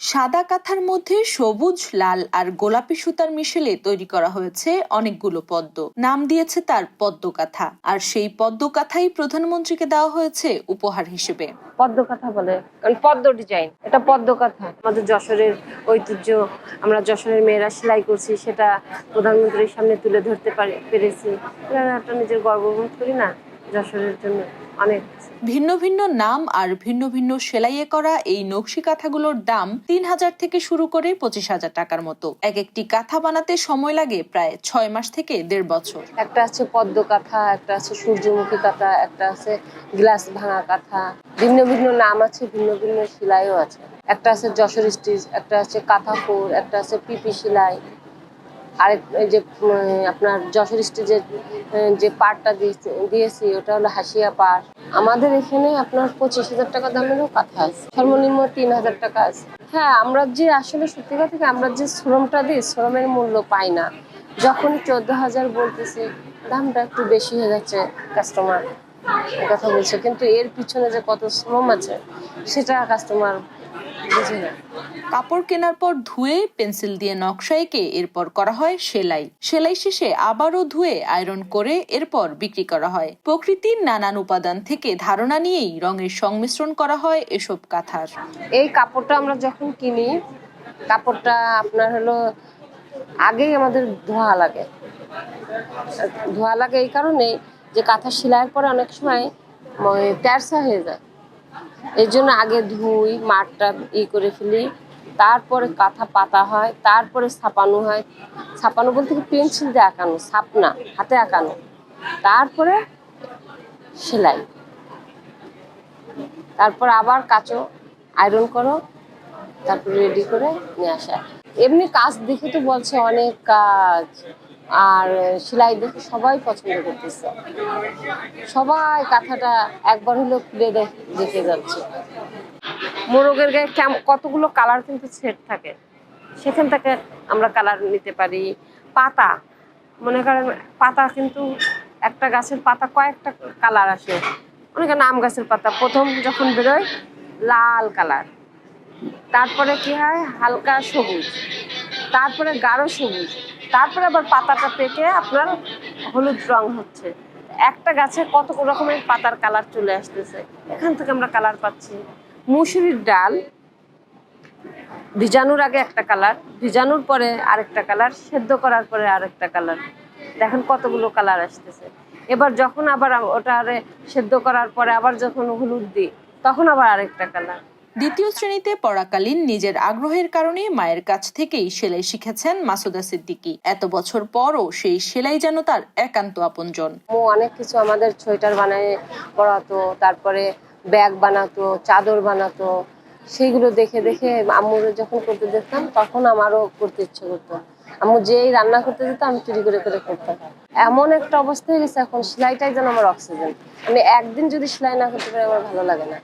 সাদা কাঁথার মধ্যে সবুজ, লাল আর গোলাপি সুতার মিশেলে তৈরি করা হয়েছে অনেকগুলো পদ্ম। নাম দিয়েছে তার পদ্ম কাঁথা। আর সেই পদ্ম কাঁথাই প্রধানমন্ত্রীকে দেওয়া হয়েছে উপহার হিসেবে। পদ্ম কাঁথা বলে, কারণ পদ্ম ডিজাইন, এটা পদ্ম কাঁথা। আমাদের যশোরের ঐতিহ্য, আমরা যশোরের মেয়েরা সেলাই করছি, সেটা প্রধানমন্ত্রীর সামনে তুলে ধরতে পেরেছি। একটা নিজের গর্ববোধ করি না যশোরের জন্য। অনেক ভিন্ন ভিন্ন নাম আর ভিন্ন ভিন্ন সেলাইয়ে করা এই নকশি কাঁথাগুলোর দাম ৩,০০০ থেকে শুরু করে ২৫,০০০ টাকার মতো। এক একটি কাঁথা বানাতে সময় লাগে প্রায় ৬ মাস থেকে ১.৫ বছর। একটা আছে পদ্ম কাঁথা, একটা আছে সূর্যমুখী কাঁথা, একটা আছে গ্লাস ভাঙা কাঁথা। ভিন্ন ভিন্ন নাম আছে, ভিন্ন ভিন্ন সেলাইও আছে। একটা আছে যশোর স্টিচ, একটা আছে কাঁথা ফোর, একটা আছে পিপি সেলাই। আরেক যে আপনার যশোর স্টিচের যে পাড়টা দিয়েছি ওটা হলো হাসিয়া পাড়। আমাদের এখানে আপনার ২৫,০০০ টাকা দামেরও কাঁথা আছে, সর্বনিম্ন ৩,০০০ টাকা আছে। হ্যাঁ, আমরা যে আসলে সত্যি কথা থেকে আমরা যে শ্রমটা দিই, শ্রমের মূল্য পাই না। যখন ১৪,০০০ বলতেছি, দামটা একটু বেশি হয়ে যাচ্ছে, কাস্টমার কথা বলছে, কিন্তু এর পিছনে যে কত শ্রম আছে সেটা কাস্টমার বুঝে না। কাপড় কেনার পর ধুয়ে পেন্সিল দিয়ে নকশা এঁকে এরপর করা হয় সেলাই। সেলাই শেষে আবারও ধুয়ে আয়রন করে এরপর বিক্রি করা হয়। প্রকৃতির নানান উপাদান থেকে ধারণা নিয়েই রঙের সংমিশ্রণ করা হয় এসব কাঁথার। এই কাপড়টা আমরা যখন কিনি, কাপড়টা আপনার হলো আগেই আমাদের ধোয়া লাগে। ধোয়া লাগে এই কারণে যে কাঁথা সেলাইয়ের পরে অনেক সময় তেরসা হয়ে যায়। এই জন্য আগে ধুই, মাঠটা করে ফেলি, তারপরে কাঁথা পাতা হয়, তারপরে ছাপানো হয়। ছাপানো বলতে কি পেন্সিল দিয়ে আঁকানো, ছাপ না, হাতে আঁকানো। তারপরে সেলাই, তারপর আবার কাচো, আয়রন করো, তারপর রেডি করে নিয়ে আসা। এমনি কাজ দেখে তো বলছে অনেক কাজ, আর সেলাই দেখে সবাই পছন্দ করতেছে। সবাই কাঁথাটা একবার হলো খুলে দেখে যাচ্ছে। মোরগের গায়ে কতগুলো কালার কিন্তু সেট থাকে, সেখান থেকে আমরা কালার নিতে পারি। পাতা, মনে করেন পাতা কিন্তু একটা গাছের পাতা কয়েকটা কালার আসে। অনেকে আম গাছের পাতা প্রথম যখন বেরোয় লাল কালার, তারপরে কি হয় হালকা সবুজ, তারপরে গাঢ় সবুজ, তারপরে আবার পাতাটা পেকে আপনার হলুদ রং হচ্ছে। একটা গাছে কত রকমের পাতার কালার চলে আসতেছে, এখান থেকে আমরা কালার পাচ্ছি। মুসুরির ডাল ভিজানোর আগে একটা কালার, ভিজানোর পরে আরেকটা কালার, সেদ্ধ করার পরে আরেকটা কালার। দেখেন কতগুলো কালার আসতেছে। এবার যখন আবার ওটা সেদ্ধ করার পরে আবার যখন হলুদ দিই, তখন আবার আরেকটা কালার। দ্বিতীয় শ্রেণীতে পড়াকালীন নিজের আগ্রহের কারণে মায়ের কাছ থেকেই সেলাই শিখেছেন মাসুদা সিদ্দিকী। এত বছর পরও সেই সেলাই যেন তার একান্ত আপনজন। ও অনেক কিছু আমাদের সোয়েটার বানায় পরাতো, তারপরে ব্যাগ বানাতো, চাদর বানাতো। সেইগুলো দেখে দেখে আম্মুর যখন করতে দেখতাম তখন আমারও করতে ইচ্ছে করতো। আম্মু যেই রান্না করতে যেত আমি চুরি করে করে করতাম। এমন একটা অবস্থা হয়ে গেছে এখন সেলাইটাই যেন আমার অক্সিজেন। আমি একদিন যদি সেলাই না করতে পারি আমার ভালো লাগে না।